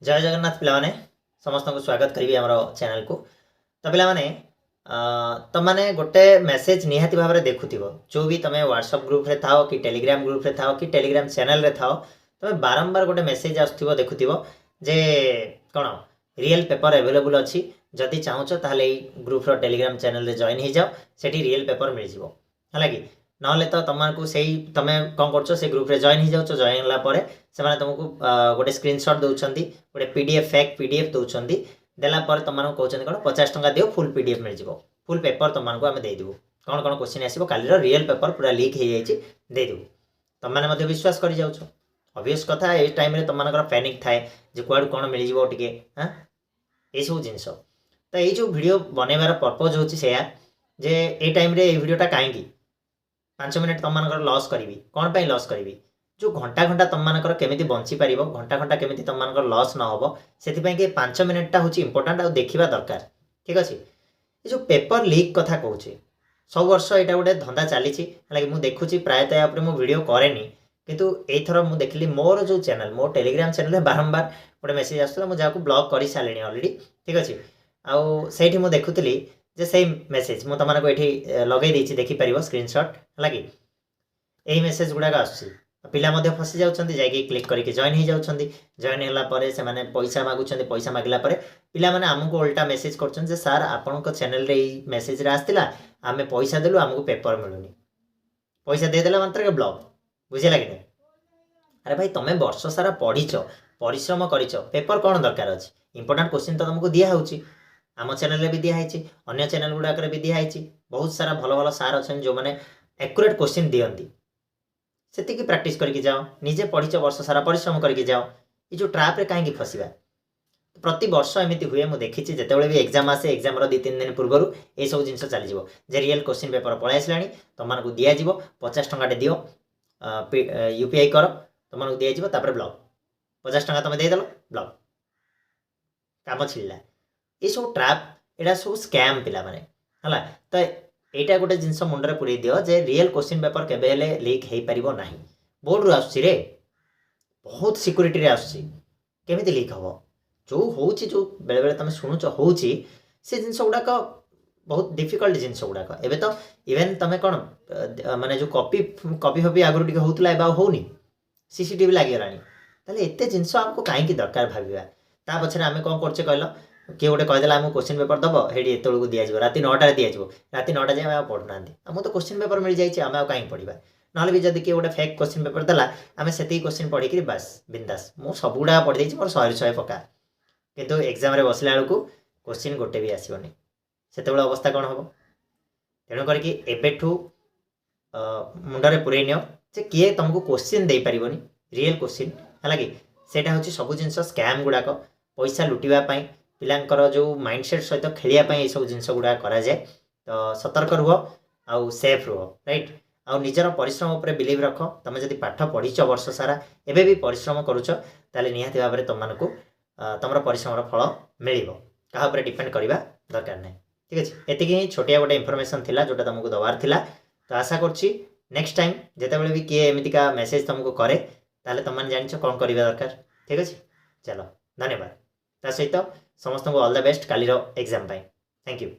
जय जगन्नाथ पिलाने समस्त को स्वागत करी आम चैनल को। तो पिलाने तुमने गोटे मेसेज निहाती भाव में देखुव जो भी तुम व्हाट्सएप ग्रुप रे थाओ कि टेलीग्राम ग्रुप रे थाओ कि टेलीग्राम चैनल रे थाओ तुम बारंबार गोटे मेसेज आसुव देखुव जे कौन रियल पेपर अवेलेबल अच्छी जदि चाहूच ताहले ग्रुप टेलीग्राम चैनल रे जॉइन हो जाओ सेठी रियल पेपर मिल जाओ है कि ना तो तुमको से तुम कौन कर से ग्रुप रे जॉइन हो जाओ जॉइन होगापर से तुमको गोटे स्क्रीनशॉट दौरान गोटे पीडीएफ फेक पीडीएफ दौरान देलापर तुमको कहते कौन 50 टंका दियो फुल पीडीएफ मिल जाओ फुल पेपर तुमको आम देदेबू कौन कौन क्वेश्चन आसो काली रियल पेपर पूरा लीक हो जादेबू तुमने विश्वास कर जाऊँ ऑब्वियस कथा ये टाइम तुम पैनिक थाए जो कुआड़ कौन मिल जाए टे हाँ ये सब जिनस तो ये जो वीडियो बनइबार पर्पज हूँ जे ये टाइम वीडियोटा कहीं 5 मिनट तुम लॉस करी कौन पर लॉस करी जो घंटा घंटा तुम केमी बंची पार घंटा घंटा केमी तुम लॉस न हो से 5 मिनिटा हूँ इंपोर्टाट आ देखा दरकार ठीक अच्छे ये जो पेपर लीक कथा कहूँ सब वर्ष यहाँ गोटे धंदा चली मुझे देखुची प्रायतः यहाँ मुझे वीडियो कैनि किंतु एथर मुझे देखिली मोर जो चैनल मो टेलीग्राम चैनल बारंबार गोटे मेसेज आसूला मुझे ब्लॉक कर सारे अलरेडी ठीक अच्छे आउ से देखुली जे से मेसेज मुझे तुमको ये लगे देखिपर स्क्रीनशॉट है कि यही मेसेज गुड़ाक आस पिला फसी जाऊँच जाकि क्लिक करके जॉइन हो जाऊँच जॉइन होगापर से पैसा मागुंट पैसा मागिला पिला माने आमको उल्टा मेसेज कर सार आपण चैनल मेसेज आसला आम पैसा देलु आमको पेपर मिलूनी पैसा देदेला मात्र ब्लॉक बुझेगा कि नहीं अरे भाई तुम वर्ष सारा पढ़ीच परिश्रम करिच पेपर कौन दरकार अच्छे इंपोर्टाट क्वेश्चन तो तुमको दिखाई आम चैनल भी दिखाई अन्य चैनल गुड़ाक भी दिखाई बहुत सारा भल भल सार अच्छे जो मैंने एक्यूरेट क्वेश्चन दियंती से प्रैक्टिस करके जाओ निजे पढ़ीच वर्ष सारा परिश्रम करके जाओ ये जो ट्राप रे कहीं फसवा प्रति वर्ष एमती हुए मुझे देखी जिते भी एग्जाम आसे एग्जाम 2-3 दिन पूर्व यह सब जिन चली जे रियल क्वेश्चन पेपर पलि आसला तुमको दिज्व 50 टंका दियो यूपीआई कर तुमको दिज्व ब्लॉक 50 टंका तुम देदेल ब्लॉक काम छिड़ा ये सब ट्राप यहाँ सब स्कैम पिला माने है तो यहाँ गोटे जिनस मुंडे पूरे दियो जे रियल क्वेश्चन पेपर केबे लीक हो पार ना बोर्ड रू आसुरे बहुत सिक्योरिटी रे आसुची केमिति लीक हम जो हूँ जो बेले बेले तुम शुणुच हूँ से जिनस गुड़ाक बहुत डिफिकल्ट जिनस गुड़ाक एवं तो इवेन तुम कौन माने जो कॉपी कॉपी फॉपी आगुरी टे होता है होनी सीसीटीवी लगिगला ताले एत जिनस आमको कहीं दरकार भाविया ता पछरे आम कौन करचे कहल किए गोटे कहीदेला आमको क्वेश्चन पेपर दब हेडी एतु दिज्व राति 9टार दिज्व राति 9टा जाए आम पढ़ुना आमको तो क्वेश्चन पेपर मिल जाए आम कहीं पढ़ा ना भी जब किए गोटे फेक क्वेश्चन पेपर देला आम से क्वेश्चन पढ़ी बास बिंदास मु सब गुड़ा पढ़ी देती मोर 100 पका किंतु एग्जाम रे बसला बेलू क्वेश्चन गोटे भी आसबनी से अवस्था कौन हम तेणु करके एबेठू मुंडरे पूरे नियो जे किए तुमको क्वेश्चन दे पारिबनी रियल क्वेश्चन है कि सेटा हूँ सब जिनस स्कैम गुड़ाक पैसा लुटिवाई पिलांकर जो माइंडसेट सहित खेलियापाई सब जिनस गुड़ा कराए तो सतर्क रुह आउ सेफ रुह राइट आउ निजर परिश्रम उपर बिलीव रख तुम जब पाठ पढ़ीच वर्ष सारा एबे भी परिश्रम करुच ताले निहाती भाव में तुमको तुम परिश्रम फल मिल क्या डिपेंड करवा दरकार नहीं ठीक अच्छे एति ही छोटिया गोटे इनफॉरमेशन थिला जोटा तुमको दबार थिला तो आशा करुच्ची नेक्स्ट टाइम जितेबाला भी किए एमतीका मेसेज तुमको करे ताले तुमने जान कौन करवा दरकार ठीक अच्छे चलो धन्यवाद ता सहित समस्त को ऑल द बेस्ट कालीर एग्जाम पाई थैंक यू।